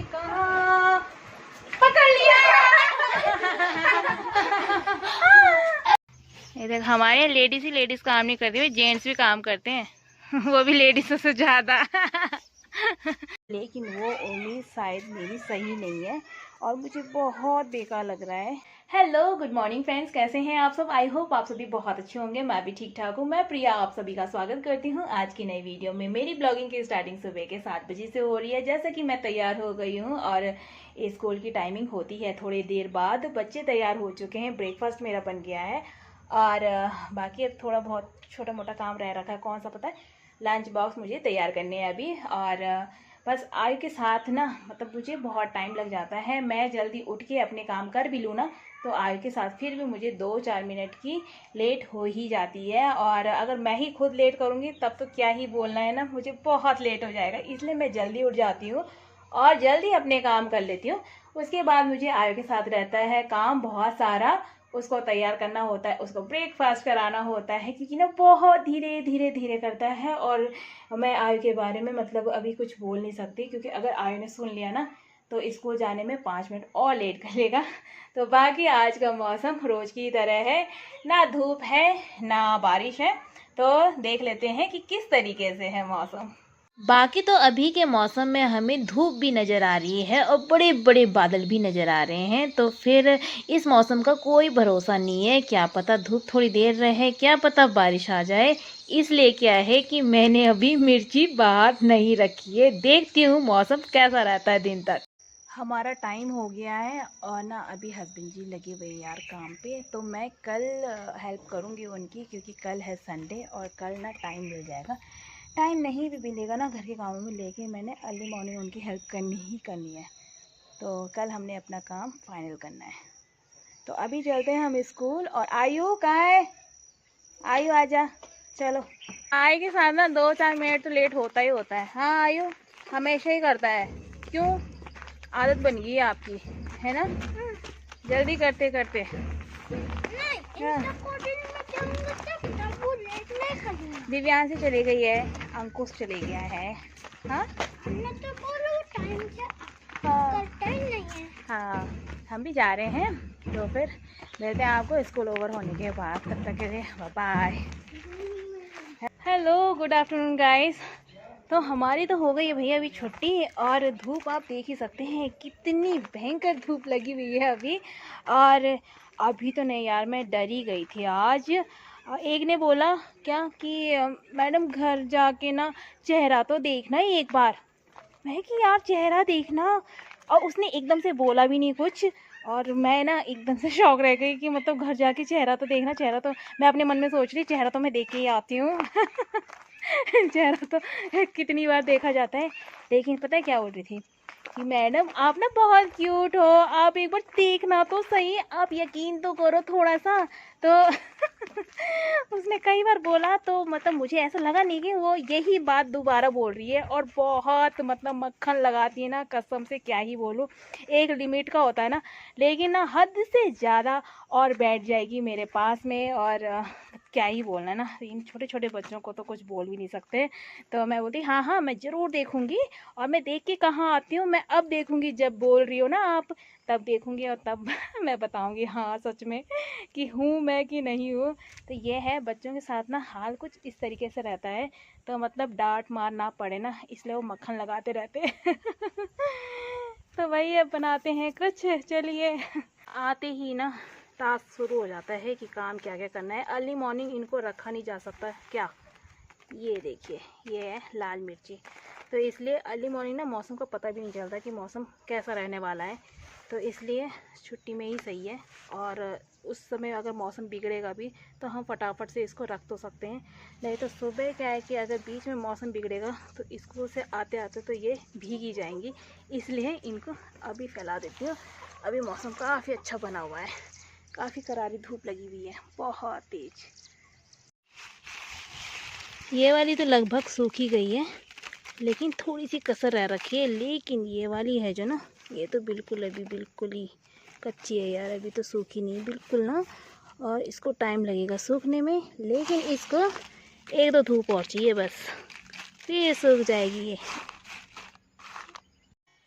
कहाँ पकड़ लिया। ये देख, हमारे लेडीज ही लेडीज काम नहीं करती, जेंट्स भी काम करते हैं वो भी लेडीजों से ज्यादा। लेकिन वो उम्मीद शायद मेरी सही नहीं है और मुझे बहुत बेकार लग रहा है। हेलो गुड मॉर्निंग फ्रेंड्स, कैसे हैं आप सब? आई होप आप सभी बहुत अच्छे होंगे। मैं भी ठीक ठाक हूँ। मैं प्रिया आप सभी का स्वागत करती हूँ आज की नई वीडियो में। मेरी ब्लॉगिंग की स्टार्टिंग सुबह के 7 बजे से हो रही है। जैसा कि मैं तैयार हो गई हूँ और स्कूल की टाइमिंग होती है थोड़ी देर बाद। बच्चे तैयार हो चुके हैं, ब्रेकफास्ट मेरा बन गया है और बाकी अब थोड़ा बहुत छोटा मोटा काम रह रखा है। कौन सा पता है? लंच बॉक्स मुझे तैयार करने हैं अभी। और बस आयु के साथ ना मतलब मुझे बहुत टाइम लग जाता है। मैं जल्दी उठ के अपने काम कर भी लूँ ना तो आयु के साथ फिर भी मुझे 2-4 मिनट की लेट हो ही जाती है। और अगर मैं ही खुद लेट करूँगी तब तो क्या ही बोलना है ना, मुझे बहुत लेट हो जाएगा। इसलिए मैं जल्दी उठ जाती हूँ और जल्दी अपने काम कर लेती हूँ। उसके बाद मुझे आयु के साथ रहता है काम बहुत सारा। उसको तैयार करना होता है, उसको ब्रेकफास्ट कराना होता है क्योंकि ना बहुत धीरे धीरे धीरे करता है। और मैं आयु के बारे में मतलब अभी कुछ बोल नहीं सकती क्योंकि अगर आयु ने सुन लिया ना तो स्कूल जाने में 5 मिनट और लेट कर लेगा। तो बाकी आज का मौसम रोज की तरह है, ना धूप है ना बारिश है। तो देख लेते हैं कि किस तरीके से है मौसम। बाकी तो अभी के मौसम में हमें धूप भी नज़र आ रही है और बड़े बड़े बादल भी नज़र आ रहे हैं। तो फिर इस मौसम का कोई भरोसा नहीं है, क्या पता धूप थोड़ी देर रहे, क्या पता बारिश आ जाए। इसलिए क्या है कि मैंने अभी मिर्ची बाहर नहीं रखी है, देखती हूँ मौसम कैसा रहता है दिन तक। हमारा टाइम हो गया है और ना अभी हस्बैंड जी लगे हुए यार काम पे। तो मैं कल हेल्प करूँगी उनकी क्योंकि कल है संडे और कल ना टाइम मिल जाएगा। टाइम नहीं भी मिलेगा ना घर के कामों में, लेकिन मैंने अर्ली मॉर्निंग उनकी हेल्प करनी ही करनी है। तो कल हमने अपना काम फाइनल करना है। तो अभी चलते हैं हम स्कूल। और आयु कहाँ है? आयु आजा, चलो। आयु के साथ ना 2-4 मिनट तो लेट होता ही होता है। हाँ आयु हमेशा ही करता है, क्यों? आदत बन गई है आपकी, है ना? जल्दी करते करते। दिव्यांशी चली गई है, अंकुश चले गया है। हाँ हाँ, हम भी जा रहे हैं। तो फिर मिलते हैं आपको स्कूल ओवर होने के बाद। तब तक के लिए bye. Hello good afternoon guys. तो हमारी तो हो गई है भैया अभी छुट्टी और धूप आप देख ही सकते हैं कितनी भयंकर धूप लगी हुई है अभी। और अभी तो नहीं यार, मैं डर ही गई थी आज। एक ने बोला क्या कि मैडम घर जाके ना चेहरा तो देखना ही एक बार। मैं कि यार चेहरा देखना, और उसने एकदम से बोला भी नहीं कुछ। और मैं ना एकदम से शौक रह गई कि मतलब घर जाके चेहरा तो देखना। चेहरा तो मैं अपने मन में सोच रही, चेहरा तो मैं देख के ही आती हूँ। चेहरा तो कितनी बार देखा जाता है। लेकिन पता है क्या बोल रही थी कि मैडम आप ना बहुत क्यूट हो, आप एक बार देखना तो सही, आप यकीन तो करो थोड़ा सा। तो उसने कई बार बोला तो मतलब मुझे ऐसा लगा नहीं कि वो यही बात दोबारा बोल रही है। और बहुत मतलब मक्खन लगाती है ना, कसम से क्या ही बोलूँ। एक लिमिट का होता है ना, लेकिन ना हद से ज़्यादा और बैठ जाएगी मेरे पास में। और क्या ही बोलना है ना, इन छोटे छोटे बच्चों को तो कुछ बोल भी नहीं सकते। तो मैं बोलती हाँ हाँ मैं ज़रूर देखूँगी। और मैं देख के कहाँ आती हूँ, मैं अब देखूँगी जब बोल रही हो ना आप, तब देखूँगी और तब मैं बताऊँगी हाँ सच में कि हूँ मैं कि नहीं हूँ। तो ये है बच्चों के साथ ना हाल कुछ इस तरीके से रहता है। तो मतलब डांट मार ना पड़े ना, इसलिए वो मक्खन लगाते रहते। तो वही अब बनाते हैं कुछ। चलिए, आते ही ना टास्क शुरू हो जाता है कि काम क्या क्या करना है। अर्ली मॉर्निंग इनको रखा नहीं जा सकता क्या। ये देखिए ये है लाल मिर्ची। तो इसलिए अर्ली मॉर्निंग ना मौसम का पता भी नहीं चलता कि मौसम कैसा रहने वाला है। तो इसलिए छुट्टी में ही सही है। और उस समय अगर मौसम बिगड़ेगा भी तो हम फटाफट से इसको रख तो सकते हैं। नहीं तो सुबह क्या है कि अगर बीच में मौसम बिगड़ेगा तो स्कूल से आते आते तो ये भीगी जाएंगी। इसलिए इनको अभी फैला देती हूँ। अभी मौसम काफ़ी अच्छा बना हुआ है, काफ़ी करारी धूप लगी हुई है, बहुत तेज़। ये वाली तो लगभग सूखी गई है, लेकिन थोड़ी सी कसर रह रखी है। लेकिन ये वाली है जो ना, ये तो बिल्कुल अभी बिल्कुल ही कच्ची है यार, अभी तो सूखी नहीं बिल्कुल ना। और इसको टाइम लगेगा सूखने में, लेकिन इसको 1-2 धूप और चाहिए बस, फिर सूख जाएगी ये।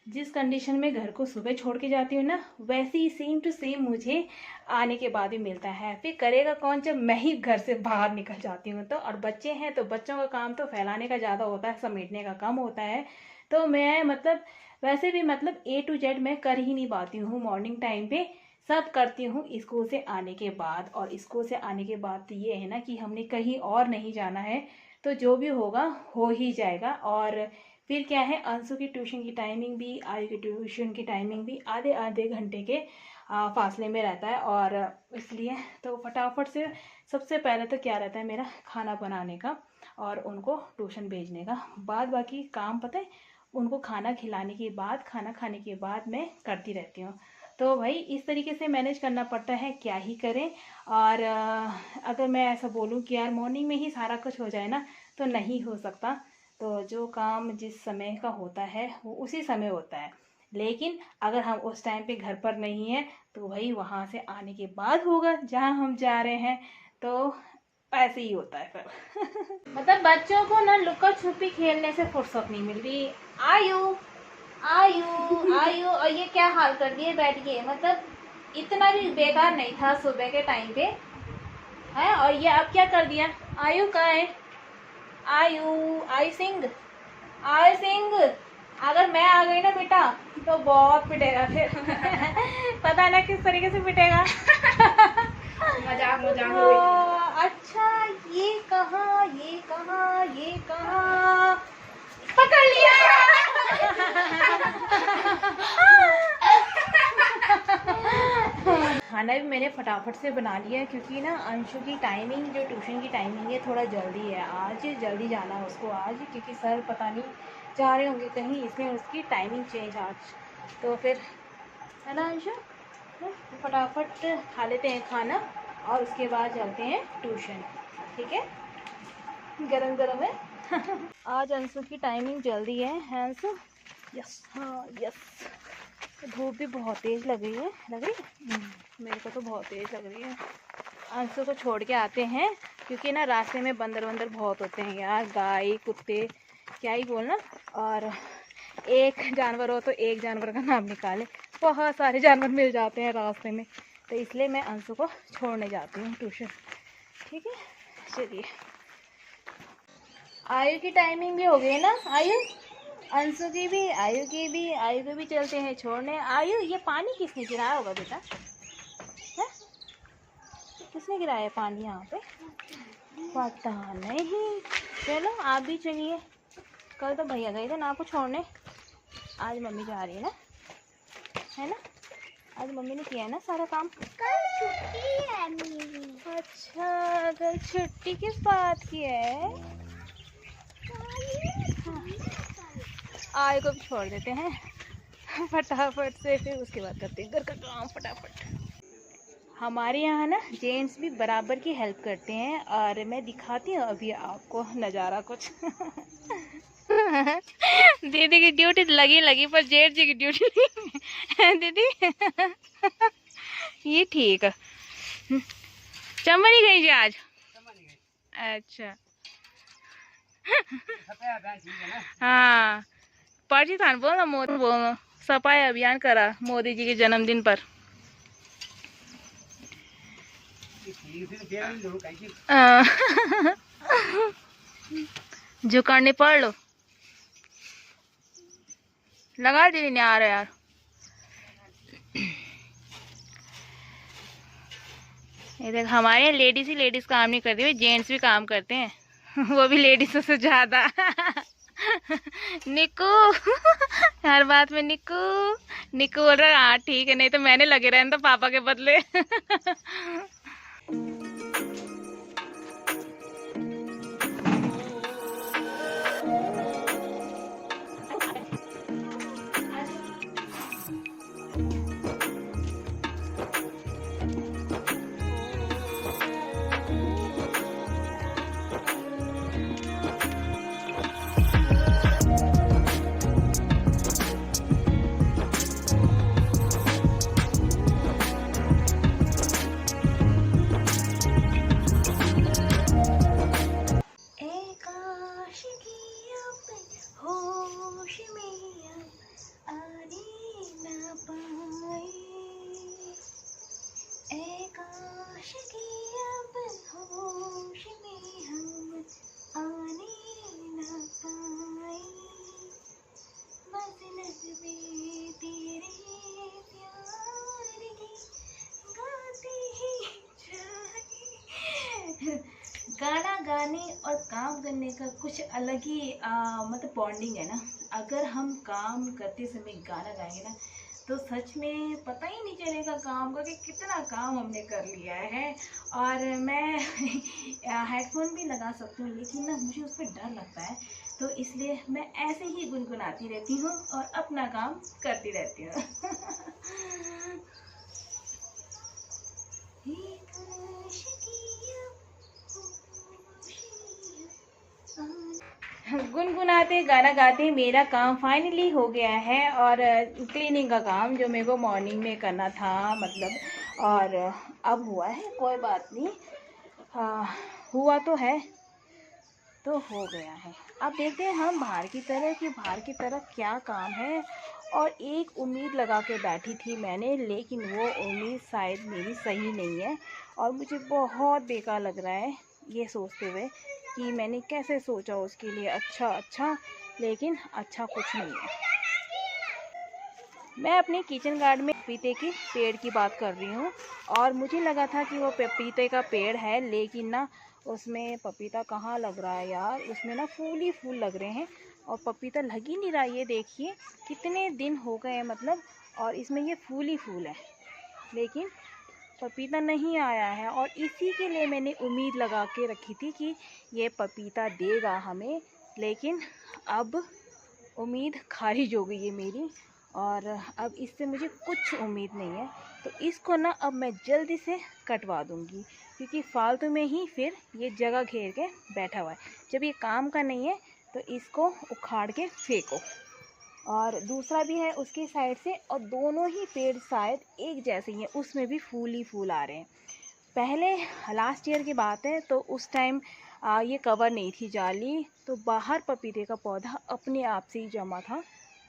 जिस कंडीशन में घर को सुबह छोड़ के जाती हूँ ना, वैसे ही सेम टू सेम मुझे आने के बाद भी मिलता है। फिर करेगा कौन जब मैं ही घर से बाहर निकल जाती हूँ तो। और बच्चे हैं तो बच्चों का काम तो फैलाने का ज़्यादा होता है, समेटने का कम होता है। तो मैं मतलब वैसे भी मतलब A to Z मैं कर ही नहीं पाती हूँ मॉर्निंग टाइम पे। सब करती हूँ स्कूल से आने के बाद। और स्कूल से आने के बाद तो ये है ना कि हमने कहीं और नहीं जाना है, तो जो भी होगा हो ही जाएगा। और फिर क्या है, अंशु की ट्यूशन की टाइमिंग भी, आयु की ट्यूशन की टाइमिंग भी आधे आधे घंटे के फासले में रहता है। और इसलिए तो फटाफट से सबसे पहले तो क्या रहता है मेरा, खाना बनाने का और उनको ट्यूशन भेजने का। बाद बाकी काम पता है उनको खाना खिलाने के बाद, खाना खाने के बाद मैं करती रहती हूँ। तो भाई इस तरीके से मैनेज करना पड़ता है, क्या ही करें। और अगर मैं ऐसा बोलूँ कि यार मॉर्निंग में ही सारा कुछ हो जाए ना, तो नहीं हो सकता। तो जो काम जिस समय का होता है वो उसी समय होता है। लेकिन अगर हम उस टाइम पे घर पर नहीं हैं तो भाई वहाँ से आने के बाद होगा जहाँ हम जा रहे हैं। तो ऐसे ही होता है फिर। मतलब बच्चों को ना लुका छुपी खेलने से फुर्सत नहीं मिल रही। आयु आयु आयु, और ये क्या हाल कर दिए बैठ के, मतलब इतना भी बेकार नहीं था सुबह के टाइम पे है। और ये अब क्या कर दिया। आयु कहाँ है, आयु आयु सिंह, आयु सिंह। अगर मैं आ गई ना बेटा तो बहुत पिटेगा फिर। पता ना किस तरीके से पिटेगा। मजाक मजाक। अच्छा ये कहाँ, ये कहाँ, ये कहाँ, पकड़ लिया। खाना भी मैंने फटाफट से बना लिया है, क्योंकि ना अंशु की टाइमिंग, जो ट्यूशन की टाइमिंग है, थोड़ा जल्दी है। आज जल्दी जाना है उसको आज, क्योंकि सर पता नहीं जा रहे होंगे कहीं, इसमें उसकी टाइमिंग चेंज आज। तो फिर है ना अंशु, फटाफट खा लेते हैं खाना और उसके बाद चलते हैं ट्यूशन। ठीक है, गरम गरम है। आज अंशु की टाइमिंग जल्दी है अंशु। यस, हाँ यस। धूप भी बहुत तेज़ लग रही है, लग रही है मेरे को तो बहुत तेज़ लग रही है। अंशु को छोड़ के आते हैं, क्योंकि ना रास्ते में बंदर वंदर बहुत होते हैं यार, गाय कुत्ते क्या ही बोलना। और एक जानवर हो तो एक जानवर का नाम निकाले, बहुत सारे जानवर मिल जाते हैं रास्ते में। तो इसलिए मैं अंशु को छोड़ने जाती हूँ ट्यूशन। ठीक है, चलिए। आयु की टाइमिंग भी हो गई ना, आयु, अंशु की भी, आयु की भी, आयु को भी चलते हैं छोड़ने। आयु ये पानी किसने गिराया होगा बेटा, है किसने गिराया पानी यहाँ पे, पता नहीं। चलो आप भी चलिए, कल तो भैया गए थे ना आपको छोड़ने, आज मम्मी जा रही है ना, आज मम्मी ने किया है ना सारा काम। कल छुट्टी है मेरी। अच्छा कल छुट्टी किस बात की है। आय को भी छोड़ देते हैं फटाफट से, फिर उसके बाद करते हैं घर का काम फटाफट। हमारे यहाँ ना जेंट्स भी बराबर की हेल्प करते हैं, और मैं दिखाती हूँ अभी आपको नज़ारा कुछ। दीदी की ड्यूटी लगी पर जेठ जी की ड्यूटी नहीं। दीदी ये ठीक है, चंबा नहीं गई जी आज। अच्छा हाँ, पार्टी था बोलो, मोदी बोलो, सफाई अभियान करा मोदी जी के जन्मदिन पर। जुकाने पढ़ लो, लगा दीदी नहीं आ रहा यार। ये देख, हमारे लेडीज ही लेडीज काम नहीं करती, जेंट्स भी काम करते हैं। वो भी लेडीजों से ज्यादा। निकू हर बात में निकू निकू बोल रहा। हाँ ठीक है, नहीं तो मैंने लगे रहने तो पापा के बदले। गुनगुनाने और काम करने का कुछ अलग ही मतलब बॉन्डिंग है ना। अगर हम काम करते समय गाना गाएंगे ना तो सच में पता ही नहीं चलेगा काम का कि कितना काम हमने कर लिया है। और मैं हेडफोन भी लगा सकती हूँ लेकिन ना मुझे उस पर डर लगता है, तो इसलिए मैं ऐसे ही गुनगुनाती रहती हूँ और अपना काम करती रहती हूँ। गुनगुनाते गाना गाते मेरा काम फाइनली हो गया है। और क्लीनिंग का काम जो मेरे को मॉर्निंग में करना था मतलब, और अब हुआ है, कोई बात नहीं, हुआ तो है तो हो गया है। अब देखते हैं हम बाहर की तरफ क्या काम है। और एक उम्मीद लगा के बैठी थी मैंने, लेकिन वो उम्मीद शायद मेरी सही नहीं है और मुझे बहुत बेकार लग रहा है ये सोचते हुए कि मैंने कैसे सोचा उसके लिए अच्छा, लेकिन अच्छा कुछ नहीं है। मैं अपने किचन गार्डन में पपीते के पेड़ की बात कर रही हूँ और मुझे लगा था कि वो पपीते का पेड़ है, लेकिन ना उसमें पपीता कहाँ लग रहा है यार, उसमें ना फूल ही फूल लग रहे हैं और पपीता लग ही नहीं रहा। ये देखिए कितने दिन हो गए हैं मतलब, और इसमें ये फूल ही फूल है लेकिन पपीता नहीं आया है। और इसी के लिए मैंने उम्मीद लगा के रखी थी कि ये पपीता देगा हमें, लेकिन अब उम्मीद खारिज हो गई है मेरी और अब इससे मुझे कुछ उम्मीद नहीं है। तो इसको ना अब मैं जल्दी से कटवा दूंगी क्योंकि फालतू में ही फिर ये जगह घेर के बैठा हुआ है। जब ये काम का नहीं है तो इसको उखाड़ के फेंको। और दूसरा भी है उसकी साइड से, और दोनों ही पेड़ शायद एक जैसे ही हैं, उसमें भी फूल ही फूल आ रहे हैं। पहले लास्ट ईयर की बात है तो उस टाइम ये कवर नहीं थी जाली, तो बाहर पपीते का पौधा अपने आप से ही जमा था।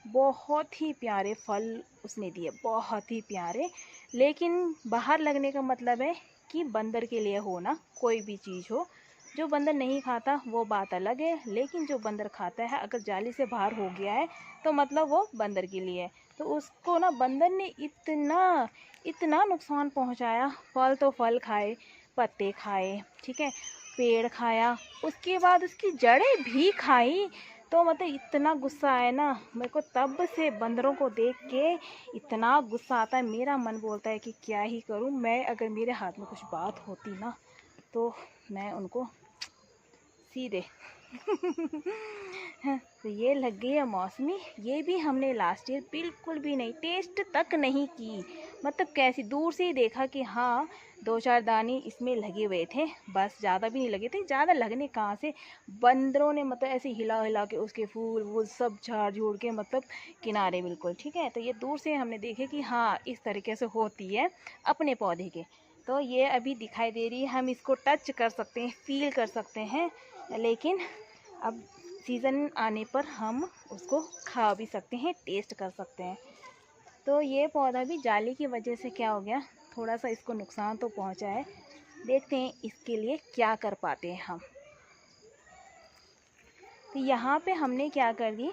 बहुत ही प्यारे फल उसने दिए, बहुत ही प्यारे। लेकिन बाहर लगने का मतलब है कि बंदर के लिए हो ना, कोई भी चीज़ हो। जो बंदर नहीं खाता वो बात अलग है, लेकिन जो बंदर खाता है अगर जाली से बाहर हो गया है तो मतलब वो बंदर के लिए है। तो उसको ना बंदर ने इतना नुकसान पहुंचाया। फल तो फल खाए, पत्ते खाए, ठीक है, पेड़ खाया, उसके बाद उसकी जड़ें भी खाई। तो मतलब इतना गुस्सा आया ना मेरे को, तब से बंदरों को देख के इतना गुस्सा आता है। मेरा मन बोलता है कि क्या ही करूं मैं, अगर मेरे हाथ में कुछ बात होती ना तो मैं उनको सीधे तो ये लग गई है मौसमी। ये भी हमने लास्ट ईयर बिल्कुल भी नहीं, टेस्ट तक नहीं की। मतलब कैसी, दूर से ही देखा कि हाँ 2-4 दाने इसमें लगे हुए थे, बस, ज़्यादा भी नहीं लगे थे। ज़्यादा लगने कहाँ से, बंदरों ने मतलब ऐसे हिला हिला के उसके फूल वूल सब झाड़ झूड़ के मतलब किनारे बिल्कुल, ठीक है। तो ये दूर से हमने देखे कि हाँ इस तरीके से होती है अपने पौधे के। तो ये अभी दिखाई दे रही है, हम इसको टच कर सकते हैं, फील कर सकते हैं, लेकिन अब सीज़न आने पर हम उसको खा भी सकते हैं, टेस्ट कर सकते हैं। तो ये पौधा भी जाली की वजह से क्या हो गया, थोड़ा सा इसको नुकसान तो पहुंचा है। देखते हैं इसके लिए क्या कर पाते हैं हम। तो यहाँ पे हमने क्या कर दी,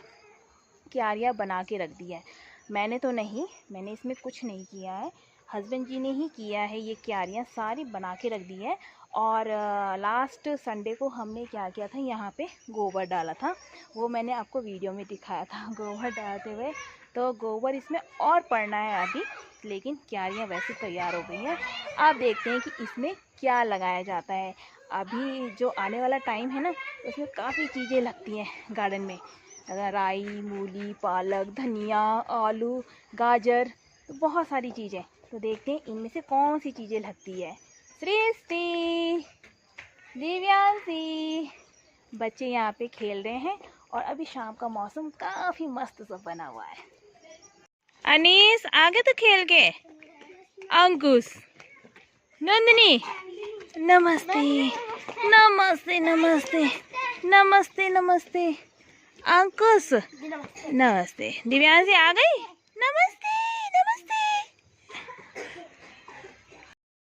क्यारियाँ बना के रख दी है। मैंने तो नहीं, मैंने इसमें कुछ नहीं किया है, हस्बैंड जी ने ही किया है। ये क्यारियाँ सारी बना के रख दी है। और लास्ट संडे को हमने क्या किया था, यहाँ पे गोबर डाला था, वो मैंने आपको वीडियो में दिखाया था गोबर डालते हुए। तो गोबर इसमें और पड़ना है अभी, लेकिन क्यारियाँ वैसे तैयार हो गई हैं। आप देखते हैं कि इसमें क्या लगाया जाता है। अभी जो आने वाला टाइम है ना, उसमें काफ़ी चीज़ें लगती हैं गार्डन में, राई, मूली, पालक, धनिया, आलू, गाजर, तो बहुत सारी चीज़ें। तो देखते हैं इनमें से कौन सी चीज़ें लगती है। सृष्टि, दिव्यांशी, बच्चे यहाँ पे खेल रहे हैं और अभी शाम का मौसम काफ़ी मस्त सा बना हुआ है। अनीस आगे तो खेल के, अंकुश, नंदनी, नमस्ते नमस्ते नमस्ते नमस्ते नमस्ते, अंकुश नमस्ते, दिव्यांशी आ गई, नमस्ते नमस्ते।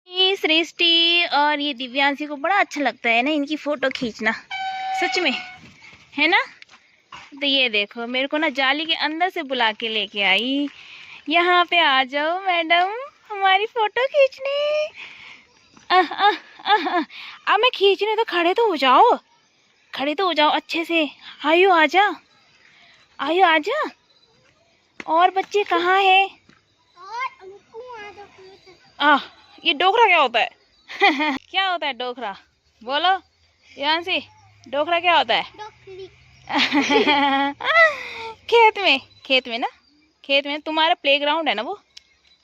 ये सृष्टि और ये दिव्यांशी को बड़ा अच्छा लगता है ना इनकी फ़ोटो खींचना, सच में, है ना। तो ये देखो मेरे को ना जाली के अंदर से बुला के लेके आई, यहाँ पे आ जाओ मैडम हमारी फ़ोटो खींचने। अब मैं खींचने तो खड़े तो हो जाओ, खड़े तो हो जाओ अच्छे से। आयु आजा, आयु आजा। और बच्चे कहाँ है? ये डोकरा क्या होता है? क्या होता है डोकरा? बोलो यांसी, डोकरा क्या होता है? खेत में, खेत में ना, खेत में तुम्हारा प्लेग्राउंड है ना, वो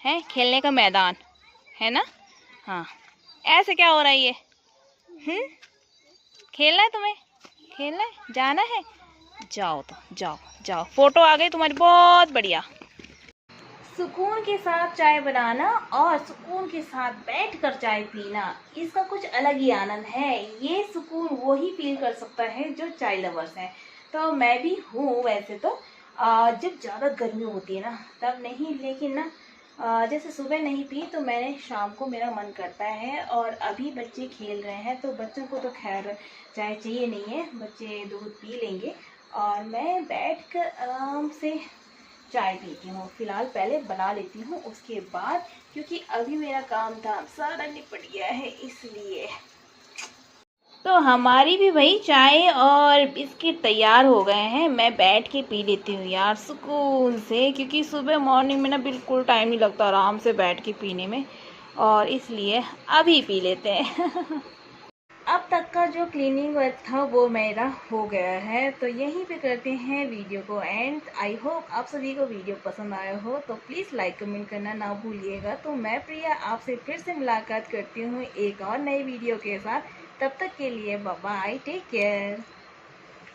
है खेलने का मैदान है ना। हाँ, ऐसे क्या हो रहा है ये? खेलना है तुम्हें? खेलना है, जाना है? जाओ तो जाओ जाओ। फोटो आ गई तुम्हारी, बहुत बढ़िया। सुकून के साथ चाय बनाना और सुकून के साथ बैठकर चाय पीना, इसका कुछ अलग ही आनंद है। ये सुकून वो ही फील कर सकता है जो चाय लवर्स हैं। तो मैं भी हूँ वैसे तो। जब ज़्यादा गर्मी होती है ना तब नहीं, लेकिन ना जैसे सुबह नहीं पी तो मैंने शाम को मेरा मन करता है। और अभी बच्चे खेल रहे हैं तो बच्चों को तो खैर चाय चाहिए नहीं है, बच्चे दूध पी लेंगे। और मैं बैठकर आराम से चाय पीती हूँ। फिलहाल पहले बना लेती हूँ, उसके बाद, क्योंकि अभी मेरा काम धाम सारा निपट गया है इसलिए। तो हमारी भी भाई चाय और बिस्किट तैयार हो गए हैं। मैं बैठ के पी लेती हूँ यार सुकून से, क्योंकि सुबह मॉर्निंग में ना बिल्कुल टाइम नहीं लगता आराम से बैठ के पीने में, और इसलिए अभी पी लेते हैं। अब तक का जो क्लीनिंग वर्क था वो मेरा हो गया है, तो यहीं पे करते हैं वीडियो को एंड। आई होप आप सभी को वीडियो पसंद आया हो, तो प्लीज़ लाइक कमेंट करना ना भूलिएगा। तो मैं प्रिया आपसे फिर से मुलाकात करती हूँ एक और नई वीडियो के साथ। तब तक के लिए बाय बाय, टेक केयर।